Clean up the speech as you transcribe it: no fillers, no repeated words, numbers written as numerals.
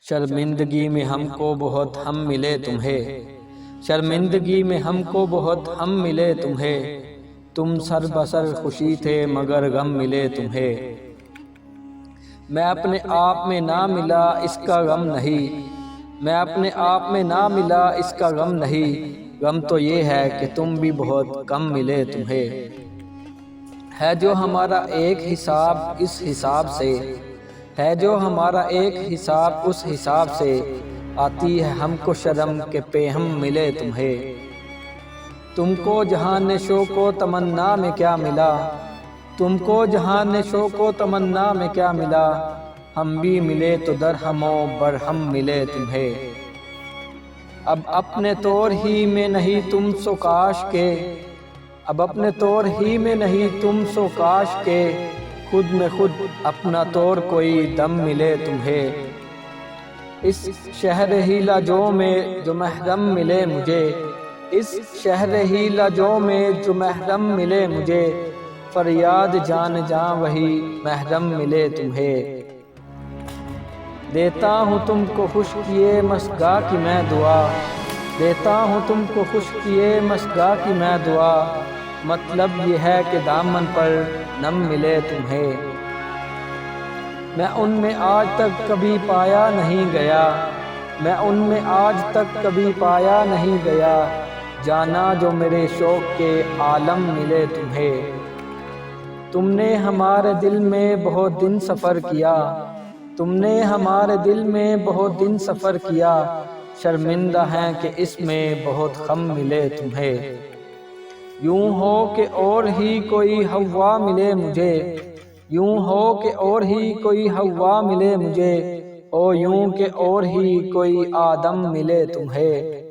شرمندگی میں ہم کو بہت ہم ملے تمہیں، شرمندگی میں ہم کو بہت ہم ملے تمہیں، تم سر بسر خوشی تھے مگر غم ملے تمہیں۔ میں اپنے آپ میں نہ ملا اس کا غم نہیں، میں اپنے آپ میں نہ ملا اس کا غم نہیں، غم تو یہ ہے کہ تم بھی بہت کم ملے تمہیں۔ ہے جو ہمارا ایک حساب اس حساب سے، ہے جو ہمارا ایک حساب اس حساب سے، آتی ہے ہم کو شرم کہ پہ ہم ملے تمہیں۔ تم کو جہان شوق و تمنا میں کیا ملا، تم کو جہان شوق و تمنا میں کیا ملا، ہم بھی ملے تو درہم و برہم ملے تمہیں۔ اب اپنے طور ہی میں نہیں تم سو کاش کے، اب اپنے طور ہی میں نہیں تم سو کاش کے، خود میں خود اپنا طور کوئی دم ملے تمہیں۔ اس شہر ہی لجو میں جو محرم ملے مجھے، اس شہر ہی لجو میں جو محرم ملے مجھے، فریاد جان جاں وہی محرم ملے تمہیں۔ دیتا ہوں تم کو خشکیے مسگا کی میں دعا، دیتا ہوں تم کو خشکیے مسگا کی میں دعا، مطلب یہ ہے کہ دامن پر نم ملے تمہیں۔ میں ان میں آج تک کبھی پایا نہیں گیا، میں ان میں آج تک کبھی پایا نہیں گیا، جانا جو میرے شوق کے عالم ملے تمہیں۔ تم نے ہمارے دل میں بہت دن سفر کیا، تم نے ہمارے دل میں بہت دن سفر کیا، شرمندہ ہیں کہ اس میں بہت غم ملے تمہیں۔ یوں ہو کہ اور ہی کوئی ہوا ملے مجھے، یوں ہو کہ اور ہی کوئی ہوا ملے مجھے، او یوں کہ اور ہی کوئی آدم ملے تمہیں۔